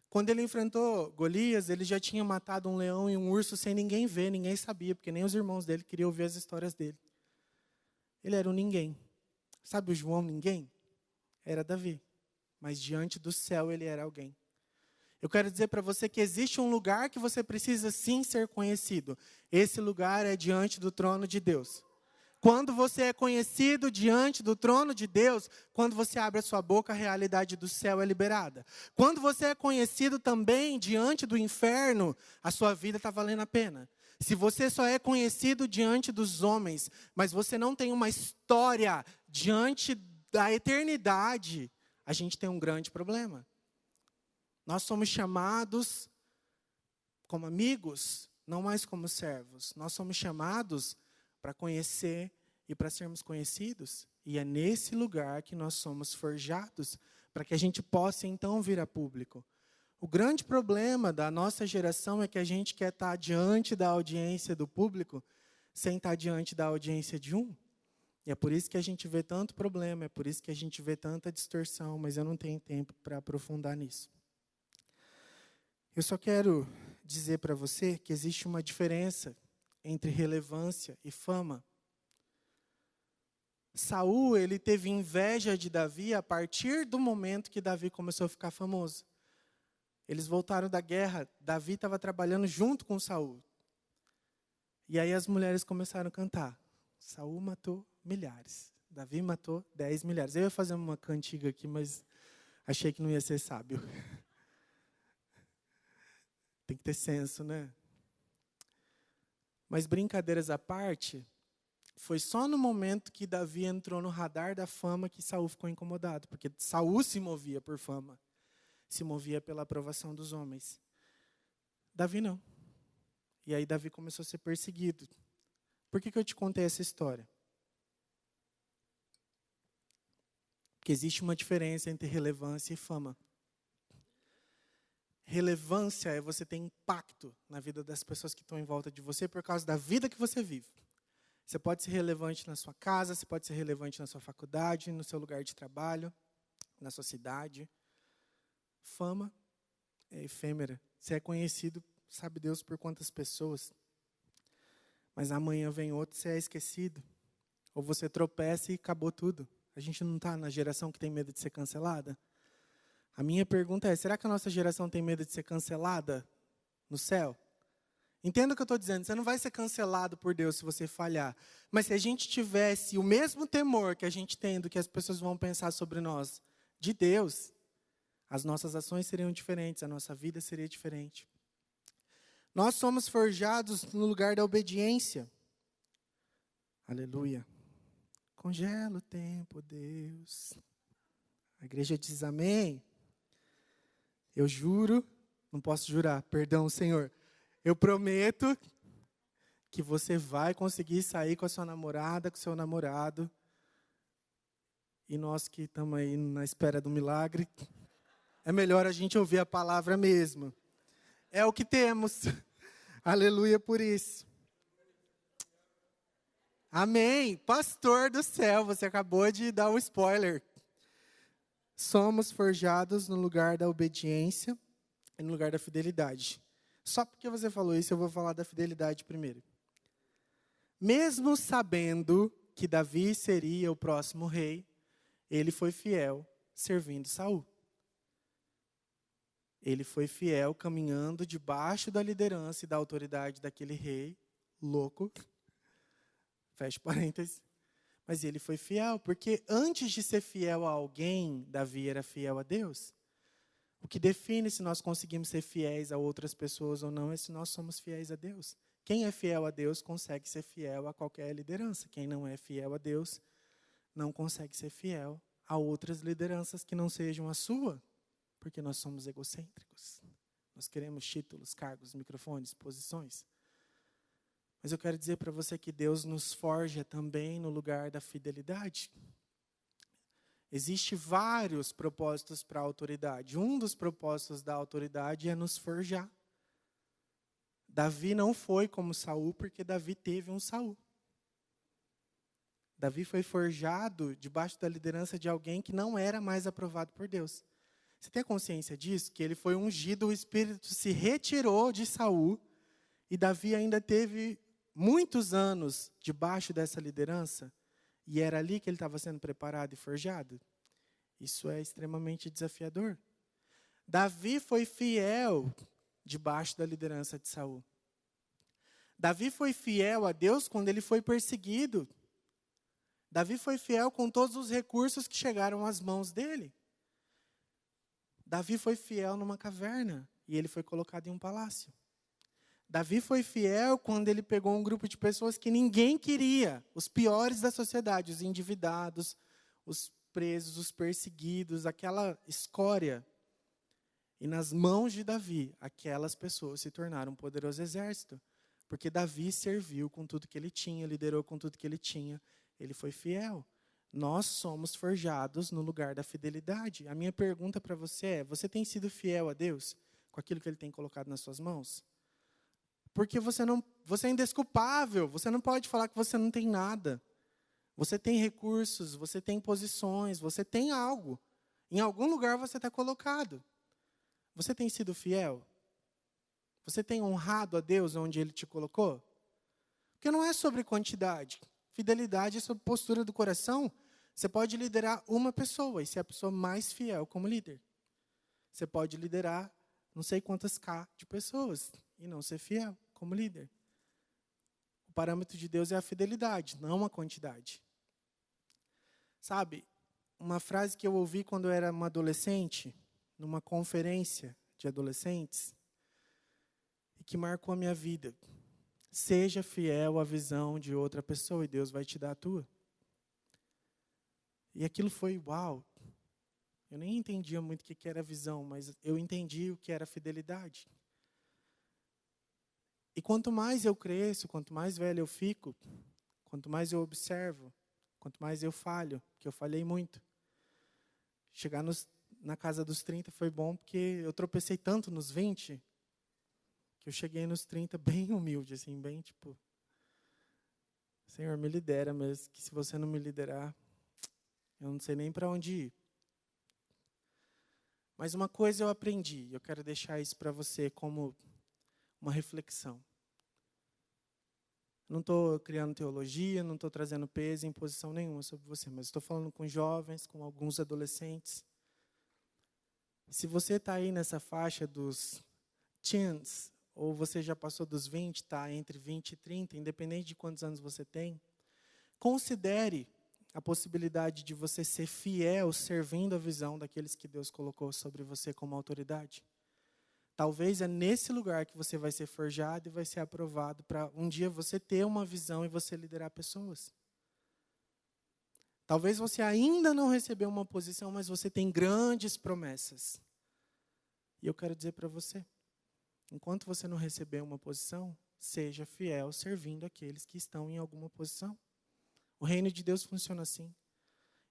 Quando ele enfrentou Golias, ele já tinha matado um leão e um urso sem ninguém ver, ninguém sabia, porque nem os irmãos dele queriam ouvir as histórias dele. Ele era um ninguém. Sabe o João ninguém? Era Davi. Mas diante do céu ele era alguém. Eu quero dizer para você que existe um lugar que você precisa sim ser conhecido. Esse lugar é diante do trono de Deus. Quando você é conhecido diante do trono de Deus, quando você abre a sua boca, a realidade do céu é liberada. Quando você é conhecido também diante do inferno, a sua vida está valendo a pena. Se você só é conhecido diante dos homens, mas você não tem uma história diante da eternidade, a gente tem um grande problema. Nós somos chamados como amigos, não mais como servos. Nós somos chamados para conhecer e para sermos conhecidos. E é nesse lugar que nós somos forjados, para que a gente possa então vir a público. O grande problema da nossa geração é que a gente quer estar diante da audiência do público, sem estar diante da audiência de um. E é por isso que a gente vê tanto problema, é por isso que a gente vê tanta distorção, mas eu não tenho tempo para aprofundar nisso. Eu só quero dizer para você que existe uma diferença entre relevância e fama. Saul, ele teve inveja de Davi a partir do momento que Davi começou a ficar famoso. Eles voltaram da guerra, Davi estava trabalhando junto com Saul. E aí as mulheres começaram a cantar. Saul matou milhares, Davi matou 10 milhares. Eu ia fazer uma cantiga aqui, mas achei que não ia ser sábio. Tem que ter senso, né? Mas brincadeiras à parte, foi só no momento que Davi entrou no radar da fama que Saul ficou incomodado, porque Saul se movia por fama, se movia pela aprovação dos homens. Davi não. E aí Davi começou a ser perseguido. Por que eu te contei essa história? Porque existe uma diferença entre relevância e fama. Relevância é você ter impacto na vida das pessoas que estão em volta de você por causa da vida que você vive. Você pode ser relevante na sua casa, você pode ser relevante na sua faculdade, no seu lugar de trabalho, na sua cidade. Fama é efêmera. Você é conhecido, sabe Deus por quantas pessoas. Mas amanhã vem outro, você é esquecido. Ou você tropeça e acabou tudo. A gente não está na geração que tem medo de ser cancelada? A minha pergunta é, será que a nossa geração tem medo de ser cancelada no céu? Entenda o que eu estou dizendo, você não vai ser cancelado por Deus se você falhar. Mas se a gente tivesse o mesmo temor que a gente tem do que as pessoas vão pensar sobre nós, de Deus, as nossas ações seriam diferentes, a nossa vida seria diferente. Nós somos forjados no lugar da obediência. Aleluia. Congela o tempo, Deus. A igreja diz amém. Eu juro, não posso jurar, perdão, Senhor. Eu prometo que você vai conseguir sair com a sua namorada, com o seu namorado. E nós que estamos aí na espera do milagre, é melhor a gente ouvir a palavra mesmo. É o que temos. Aleluia por isso. Amém. Pastor do céu, você acabou de dar um spoiler. Somos forjados no lugar da obediência e no lugar da fidelidade. Só porque você falou isso, eu vou falar da fidelidade primeiro. Mesmo sabendo que Davi seria o próximo rei, ele foi fiel servindo Saul. Ele foi fiel caminhando debaixo da liderança e da autoridade daquele rei louco. Fecha parênteses. Mas ele foi fiel, porque antes de ser fiel a alguém, Davi era fiel a Deus. O que define se nós conseguimos ser fiéis a outras pessoas ou não é se nós somos fiéis a Deus. Quem é fiel a Deus consegue ser fiel a qualquer liderança. Quem não é fiel a Deus não consegue ser fiel a outras lideranças que não sejam a sua, porque nós somos egocêntricos. Nós queremos títulos, cargos, microfones, posições. Mas eu quero dizer para você que Deus nos forja também no lugar da fidelidade. Existem vários propósitos para a autoridade. Um dos propósitos da autoridade é nos forjar. Davi não foi como Saul, porque Davi teve um Saul. Davi foi forjado debaixo da liderança de alguém que não era mais aprovado por Deus. Você tem consciência disso? Que ele foi ungido, o Espírito se retirou de Saul, e Davi ainda teve muitos anos debaixo dessa liderança, e era ali que ele estava sendo preparado e forjado. Isso é extremamente desafiador. Davi foi fiel debaixo da liderança de Saul. Davi foi fiel a Deus quando ele foi perseguido. Davi foi fiel com todos os recursos que chegaram às mãos dele. Davi foi fiel numa caverna e ele foi colocado em um palácio. Davi foi fiel quando ele pegou um grupo de pessoas que ninguém queria, os piores da sociedade, os endividados, os presos, os perseguidos, aquela escória. E nas mãos de Davi, aquelas pessoas se tornaram um poderoso exército, porque Davi serviu com tudo que ele tinha, liderou com tudo que ele tinha, ele foi fiel. Nós somos forjados no lugar da fidelidade. A minha pergunta para você é, você tem sido fiel a Deus com aquilo que Ele tem colocado nas suas mãos? Porque você é indesculpável, você não pode falar que você não tem nada. Você tem recursos, você tem posições, você tem algo. Em algum lugar você está colocado. Você tem sido fiel? Você tem honrado a Deus onde Ele te colocou? Porque não é sobre quantidade. Fidelidade é sobre postura do coração. Você pode liderar uma pessoa e ser a pessoa mais fiel como líder. Você pode liderar não sei quantas K de pessoas e não ser fiel como líder. O parâmetro de Deus é a fidelidade, não a quantidade. Sabe, uma frase que eu ouvi quando eu era uma adolescente, numa conferência de adolescentes, e que marcou a minha vida. Seja fiel à visão de outra pessoa e Deus vai te dar a tua. E aquilo foi uau. Eu nem entendia muito o que era visão, mas eu entendi o que era fidelidade. E quanto mais eu cresço, quanto mais velho eu fico, quanto mais eu observo, quanto mais eu falho, porque eu falhei muito. Chegar na casa dos 30 foi bom, porque eu tropecei tanto nos 20, que eu cheguei nos 30 bem humilde, assim, bem tipo, Senhor, me lidera mesmo, que se você não me liderar, eu não sei nem para onde ir. Mas uma coisa eu aprendi, eu quero deixar isso para você como uma reflexão. Não estou criando teologia, não estou trazendo peso e imposição nenhuma sobre você, mas estou falando com jovens, com alguns adolescentes. Se você está aí nessa faixa dos teens, ou você já passou dos 20, está entre 20 e 30, independente de quantos anos você tem, considere a possibilidade de você ser fiel, servindo a visão daqueles que Deus colocou sobre você como autoridade. Talvez é nesse lugar que você vai ser forjado e vai ser aprovado para um dia você ter uma visão e você liderar pessoas. Talvez você ainda não recebeu uma posição, mas você tem grandes promessas. E eu quero dizer para você, enquanto você não receber uma posição, seja fiel servindo aqueles que estão em alguma posição. O reino de Deus funciona assim.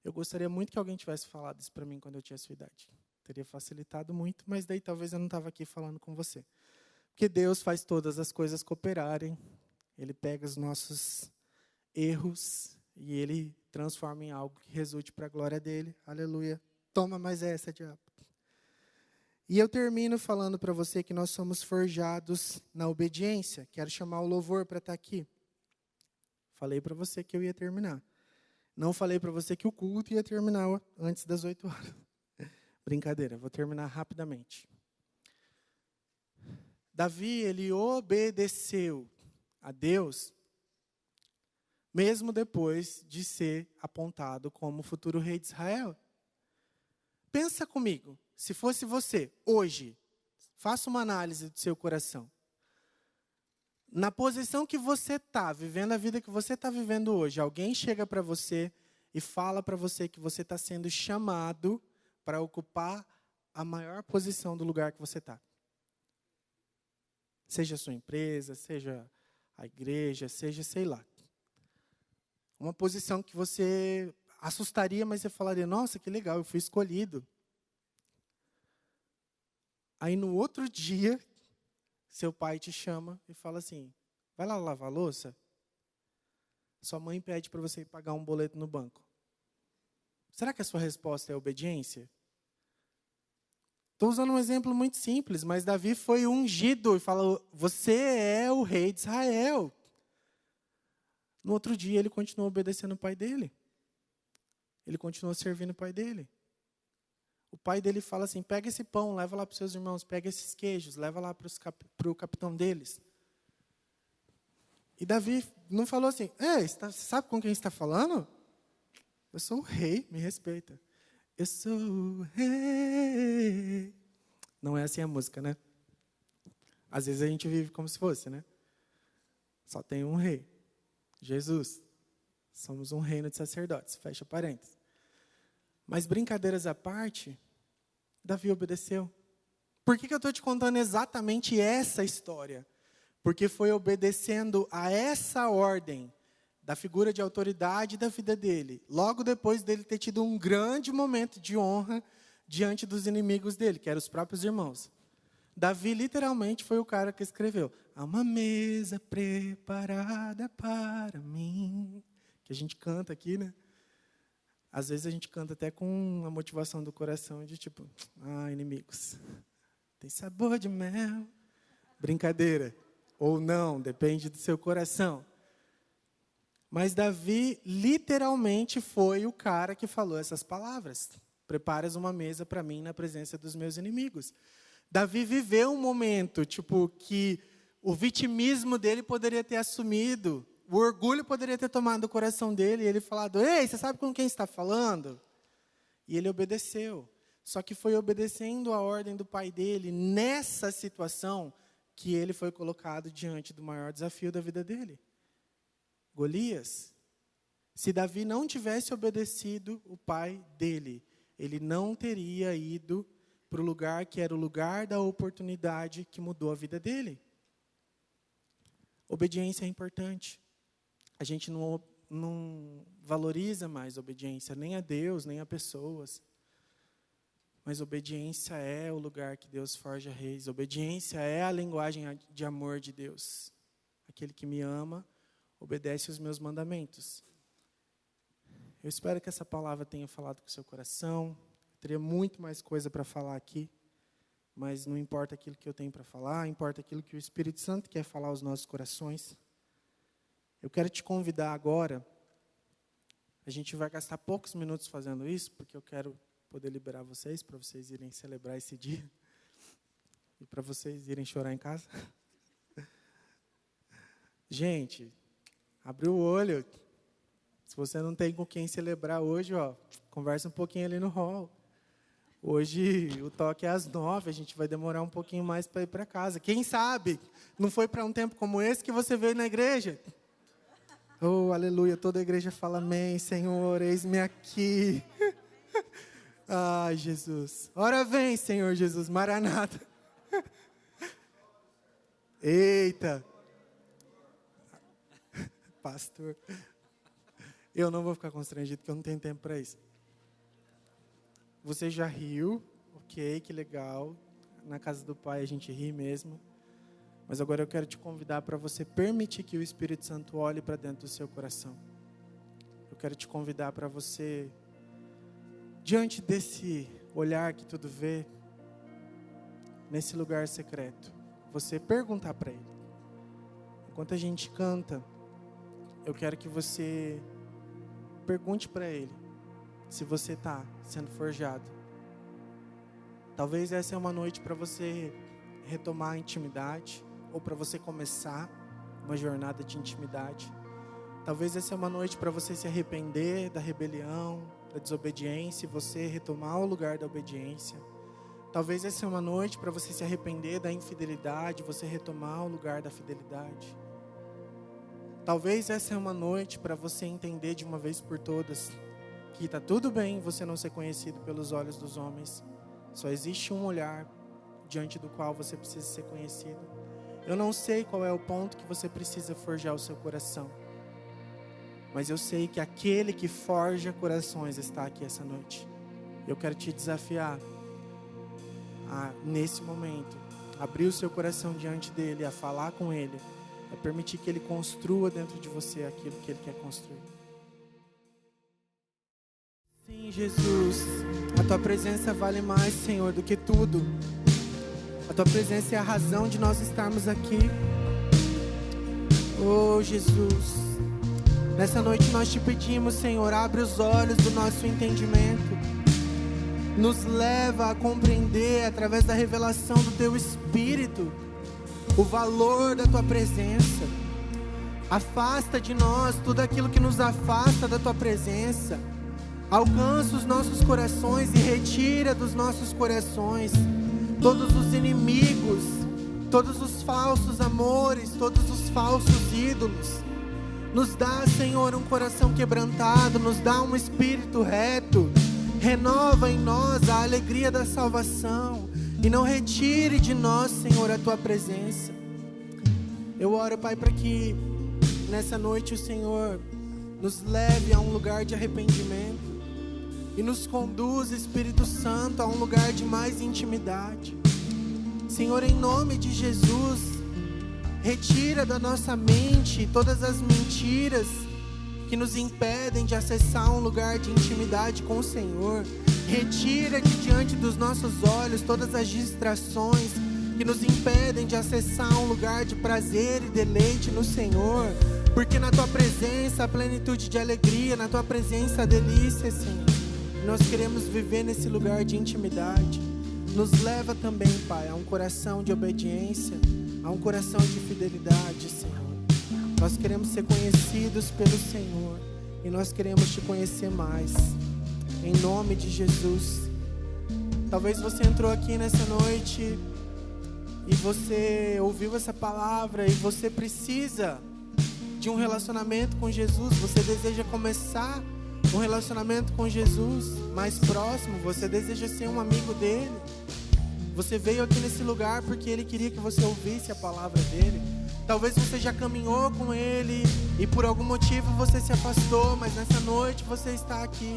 Eu gostaria muito que alguém tivesse falado isso para mim quando eu tinha a sua idade. Teria facilitado muito, mas daí talvez eu não estava aqui falando com você. Porque Deus faz todas as coisas cooperarem. Ele pega os nossos erros e Ele transforma em algo que resulte para a glória dEle. Aleluia. Toma mais essa, diabo. E eu termino falando para você que nós somos forjados na obediência. Quero chamar o louvor para estar aqui. Falei para você que eu ia terminar. Não falei para você que o culto ia terminar antes das 8 horas. Brincadeira, vou terminar rapidamente. Davi, ele obedeceu a Deus, mesmo depois de ser apontado como futuro rei de Israel. Pensa comigo, se fosse você, hoje, faça uma análise do seu coração. Na posição que você está, vivendo a vida que você está vivendo hoje, alguém chega para você e fala para você que você está sendo chamado para ocupar a maior posição do lugar que você está. Seja a sua empresa, seja a igreja, seja, sei lá. Uma posição que você assustaria, mas você falaria, nossa, que legal, eu fui escolhido. Aí no outro dia, seu pai te chama e fala assim, vai lá lavar a louça? Sua mãe pede para você ir pagar um boleto no banco. Será que a sua resposta é obediência? Estou usando um exemplo muito simples, mas Davi foi ungido e falou, você é o rei de Israel. No outro dia, ele continuou obedecendo o pai dele. Ele continuou servindo o pai dele. O pai dele fala assim, pega esse pão, leva lá para os seus irmãos, pega esses queijos, leva lá para o capitão deles. E Davi não falou assim, você sabe com quem você está falando? Eu sou o rei, me respeita. Eu sou o rei. Não é assim a música, né? Às vezes a gente vive como se fosse, né? Só tem um rei, Jesus. Somos um reino de sacerdotes, fecha parênteses. Mas brincadeiras à parte, Davi obedeceu. Por que eu estou te contando exatamente essa história? Porque foi obedecendo a essa ordem da figura de autoridade da vida dele, logo depois dele ter tido um grande momento de honra diante dos inimigos dele, que eram os próprios irmãos. Davi literalmente foi o cara que escreveu, há uma mesa preparada para mim, que a gente canta aqui, né? Às vezes a gente canta até com a motivação do coração de tipo, inimigos, tem sabor de mel, Brincadeira. Ou não, depende do seu coração. Mas Davi literalmente foi o cara que falou essas palavras. Preparas uma mesa para mim na presença dos meus inimigos. Davi viveu um momento, que o vitimismo dele poderia ter assumido, o orgulho poderia ter tomado o coração dele, e ele falado, ei, você sabe com quem está falando? E ele obedeceu. Só que foi obedecendo a ordem do pai dele, nessa situação, que ele foi colocado diante do maior desafio da vida dele. Golias. Se Davi não tivesse obedecido o pai dele, ele não teria ido para o lugar que era o lugar da oportunidade que mudou a vida dele. Obediência é importante. A gente não valoriza mais obediência, nem a Deus, nem a pessoas. Mas obediência é o lugar que Deus forja reis. Obediência é a linguagem de amor de Deus. Aquele que me ama, obedece os meus mandamentos. Eu espero que essa palavra tenha falado com o seu coração. Eu teria muito mais coisa para falar aqui, mas não importa aquilo que eu tenho para falar, importa aquilo que o Espírito Santo quer falar aos nossos corações. Eu quero te convidar agora, a gente vai gastar poucos minutos fazendo isso, porque eu quero poder liberar vocês, para vocês irem celebrar esse dia, e para vocês irem chorar em casa. Gente, abre o olho. Se você não tem com quem celebrar hoje, conversa um pouquinho ali no hall. Hoje o toque é às 9, a gente vai demorar um pouquinho mais para ir para casa. Quem sabe não foi para um tempo como esse que você veio na igreja? Oh, aleluia, toda a igreja fala amém, Senhor, eis-me aqui. Ai, Jesus. Ora vem, Senhor Jesus, Maranata. Eita. Pastor. Eu não vou ficar constrangido, porque eu não tenho tempo para isso. Você já riu, ok, que legal. Na casa do Pai a gente ri mesmo. Mas agora eu quero te convidar para você permitir que o Espírito Santo olhe para dentro do seu coração. Eu quero te convidar para você, diante desse olhar que tudo vê, nesse lugar secreto, você perguntar para Ele. Enquanto a gente canta, eu quero que você pergunte para Ele se você está sendo forjado. Talvez essa é uma noite para você retomar a intimidade, ou para você começar uma jornada de intimidade. Talvez essa é uma noite para você se arrepender da rebelião, da desobediência, e você retomar o lugar da obediência. Talvez essa é uma noite para você se arrepender da infidelidade, você retomar o lugar da fidelidade. Talvez essa é uma noite para você entender de uma vez por todas que está tudo bem você não ser conhecido pelos olhos dos homens. Só existe um olhar diante do qual você precisa ser conhecido. Eu não sei qual é o ponto que você precisa forjar o seu coração, mas eu sei que aquele que forja corações está aqui essa noite. Eu quero te desafiar a, nesse momento, abrir o seu coração diante dele, a falar com ele, a permitir que ele construa dentro de você aquilo que ele quer construir. Sim, Jesus, a tua presença vale mais, Senhor, do que tudo. A tua presença é a razão de nós estarmos aqui. Oh, Jesus, nessa noite nós te pedimos, Senhor, abre os olhos do nosso entendimento. Nos leva a compreender, através da revelação do teu Espírito, o valor da tua presença. Afasta de nós tudo aquilo que nos afasta da tua presença. Alcança os nossos corações e retira dos nossos corações todos os inimigos, todos os falsos amores, todos os falsos ídolos. Nos dá, Senhor, um coração quebrantado, nos dá um espírito reto. Renova em nós a alegria da salvação e não retire de nós, Senhor, a tua presença. Eu oro, Pai, para que nessa noite o Senhor nos leve a um lugar de arrependimento e nos conduza, Espírito Santo, a um lugar de mais intimidade. Senhor, em nome de Jesus, retira da nossa mente todas as mentiras que nos impedem de acessar um lugar de intimidade com o Senhor. Retira de diante dos nossos olhos todas as distrações que que nos impedem de acessar um lugar de prazer e deleite no Senhor. Porque na Tua presença há plenitude de alegria, na Tua presença há delícia, Senhor. Nós queremos viver nesse lugar de intimidade. Nos leva também, Pai, a um coração de obediência, a um coração de fidelidade, Senhor. Nós queremos ser conhecidos pelo Senhor e nós queremos Te conhecer mais. Em nome de Jesus. Talvez você entrou aqui nessa noite e você ouviu essa palavra e você precisa de um relacionamento com Jesus. Você deseja começar um relacionamento com Jesus mais próximo. Você deseja ser um amigo dele. Você veio aqui nesse lugar porque ele queria que você ouvisse a palavra dele. Talvez você já caminhou com ele e por algum motivo você se afastou, mas nessa noite você está aqui.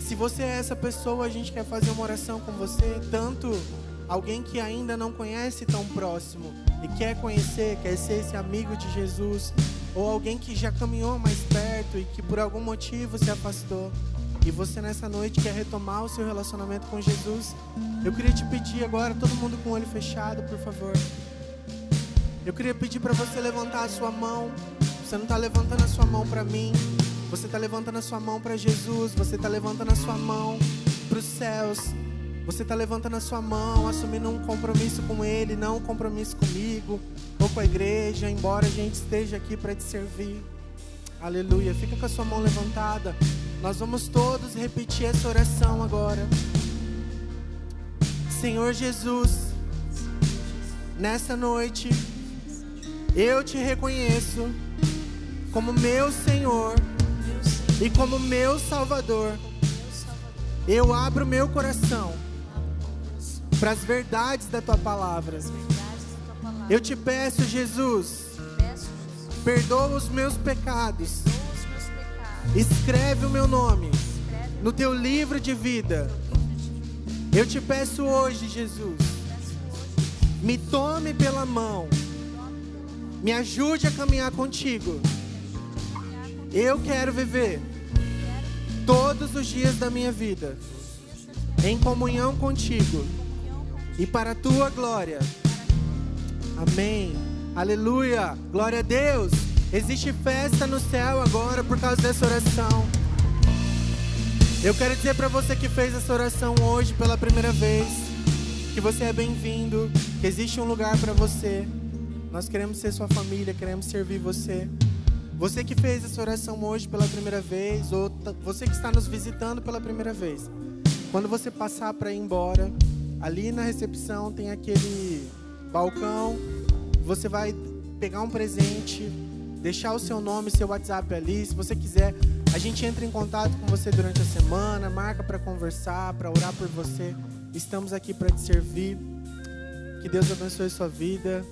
Se você é essa pessoa, a gente quer fazer uma oração com você. Tanto alguém que ainda não conhece tão próximo e quer conhecer, quer ser esse amigo de Jesus, ou alguém que já caminhou mais perto e que por algum motivo se afastou, e você nessa noite quer retomar o seu relacionamento com Jesus. Eu queria te pedir agora, todo mundo com o olho fechado, por favor. Eu queria pedir para você levantar a sua mão. Você não está levantando a sua mão para mim, você está levantando a sua mão para Jesus. Você está levantando a sua mão para os céus. Você está levantando a sua mão, assumindo um compromisso com Ele, não um compromisso comigo ou com a igreja, embora a gente esteja aqui para te servir. Aleluia. Fica com a sua mão levantada. Nós vamos todos repetir essa oração agora. Senhor Jesus, nessa noite eu Te reconheço como meu Senhor e como meu Salvador. Eu abro meu coração para as verdades da Tua palavra. Eu Te peço, Jesus, perdoa os meus pecados. Escreve o meu nome no Teu livro de vida. Eu Te peço hoje, Jesus, me tome pela mão, me ajude a caminhar contigo. Eu quero viver todos os dias da minha vida em comunhão contigo e para a Tua glória. Amém. Aleluia. Glória a Deus. Existe festa no céu agora por causa dessa oração. Eu quero dizer para você que fez essa oração hoje pela primeira vez, que você é bem-vindo, que existe um lugar para você. Nós queremos ser sua família, queremos servir você. Você que fez essa oração hoje pela primeira vez, ou você que está nos visitando pela primeira vez, quando você passar para ir embora, ali na recepção tem aquele balcão. Você vai pegar um presente, deixar o seu nome, seu WhatsApp ali. Se você quiser, a gente entra em contato com você durante a semana, marca para conversar, para orar por você. Estamos aqui para te servir. Que Deus abençoe sua vida.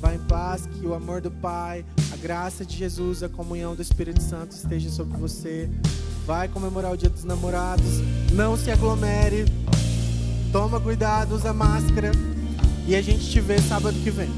Vá em paz, que o amor do Pai, a graça de Jesus, a comunhão do Espírito Santo esteja sobre você. Vai comemorar o Dia dos Namorados. Não se aglomere. Toma cuidado, usa máscara. E a gente te vê sábado que vem.